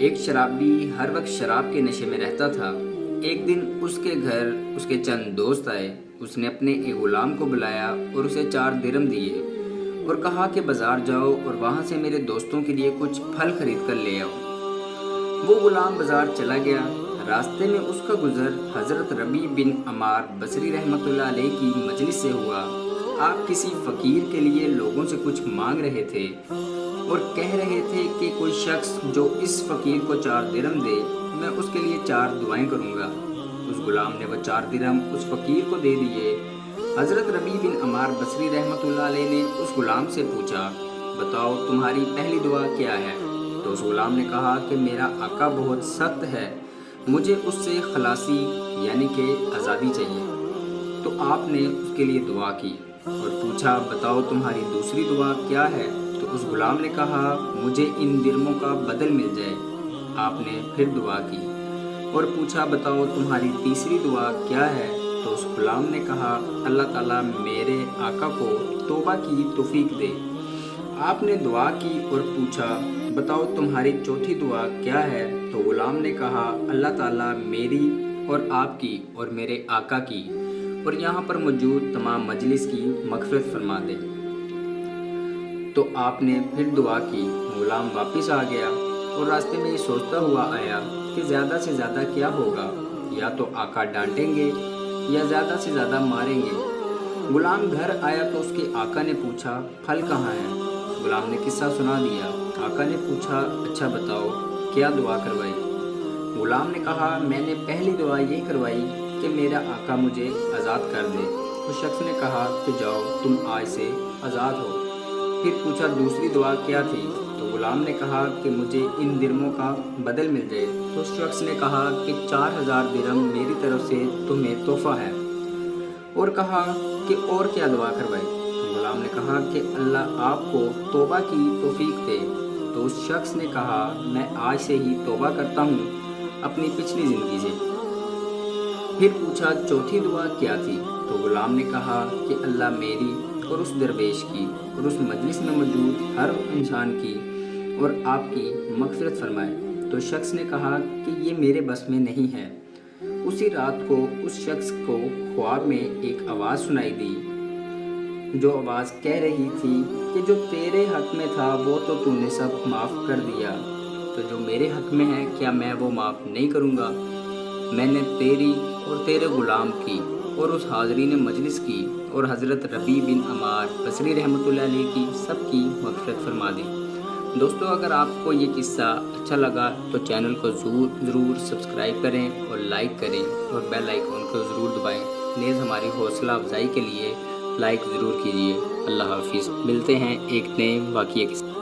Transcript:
ایک شرابی ہر وقت شراب کے نشے میں رہتا تھا۔ ایک دن اس کے گھر اس کے چند دوست آئے۔ اس نے اپنے ایک غلام کو بلایا اور اسے 4 درہم دیے اور کہا کہ بازار جاؤ اور وہاں سے میرے دوستوں کے لیے کچھ پھل خرید کر لے آؤ۔ وہ غلام بازار چلا گیا۔ راستے میں اس کا گزر حضرت ربیع بن عمار بصری رحمۃ اللہ علیہ کی مجلس سے ہوا۔ آپ کسی فقیر کے لیے لوگوں سے کچھ مانگ رہے تھے اور کہہ رہے تھے کہ کوئی شخص جو اس فقیر کو 4 درہم دے میں اس کے لیے 4 دعائیں کروں گا۔ اس غلام نے وہ 4 درہم اس فقیر کو دے دیے۔ حضرت ربیع بن عمار بصری رحمۃ اللہ علیہ نے اس غلام سے پوچھا، بتاؤ تمہاری پہلی دعا کیا ہے؟ تو اس غلام نے کہا کہ میرا آقا بہت سخت ہے، مجھے اس سے خلاصی یعنی کہ آزادی چاہیے۔ تو آپ نے اس کے لیے دعا کی اور پوچھا، بتاؤ تمہاری دوسری دعا کیا ہے؟ تو اس غلام نے کہا، مجھے ان درہموں کا بدل مل جائے۔ آپ نے پھر دعا کی اور پوچھا، بتاؤ تمہاری تیسری دعا کیا ہے؟ تو اس غلام نے کہا، اللہ تعالیٰ میرے آقا کو توبہ کی توفیق دے۔ آپ نے دعا کی اور پوچھا، بتاؤ تمہاری چوتھی دعا کیا ہے؟ تو غلام نے کہا، اللہ تعالیٰ میری اور آپ کی اور میرے آقا کی اور یہاں پر موجود تمام مجلس کی مغفرت فرما دے۔ تو آپ نے پھر دعا کی۔ غلام واپس آ گیا اور راستے میں یہ سوچتا ہوا آیا کہ زیادہ سے زیادہ کیا ہوگا، یا تو آقا ڈانٹیں گے یا زیادہ سے زیادہ ماریں گے۔ غلام گھر آیا تو اس کے آقا نے پوچھا، پھل کہاں ہیں؟ غلام نے قصہ سنا دیا۔ آقا نے پوچھا، اچھا بتاؤ کیا دعا کروائی؟ غلام نے کہا، میں نے پہلی دعا یہ کروائی کہ میرا آقا مجھے آزاد کر دے۔ اس شخص نے کہا کہ جاؤ تم آج سے آزاد ہو۔ پھر پوچھا دوسری دعا کیا تھی؟ تو غلام نے کہا کہ مجھے ان درہموں کا بدل مل جائے۔ تو اس شخص نے کہا کہ 4000 درہم میری طرف سے تمہیں تحفہ ہے، اور کہا کہ اور کیا دعا کروائی؟ غلام نے کہا کہ اللہ آپ کو توبہ کی توفیق دے۔ تو اس شخص نے کہا، میں آج سے ہی توبہ کرتا ہوں اپنی پچھلی زندگی سے۔ پھر پوچھا چوتھی دعا کیا تھی؟ تو غلام نے کہا کہ اللہ میری اور اس درویش کی اور اس مجلس میں موجود ہر انسان کی اور آپ کی مغفرت فرمائے۔ تو شخص نے کہا کہ یہ میرے بس میں نہیں ہے۔ اسی رات کو اس شخص کو خواب میں ایک آواز سنائی دی، جو آواز کہہ رہی تھی کہ جو تیرے حق میں تھا وہ تو نے سب معاف کر دیا، تو جو میرے حق میں ہے کیا میں وہ معاف نہیں کروں گا؟ میں نے تیری اور تیرے غلام کی اور اس حاضرین مجلس کی اور حضرت ربیع بن عمار بصری رحمۃ اللہ علیہ کی سب کی مغفرت فرما دی۔ دوستو اگر آپ کو یہ قصہ اچھا لگا تو چینل کو ضرور سبسکرائب کریں اور لائک کریں اور بیل آئیکن کو ضرور دبائیں۔ نیز ہماری حوصلہ افزائی کے لیے لائک ضرور کیجیے۔ اللہ حافظ، ملتے ہیں ایک نئے واقعے کے ساتھ۔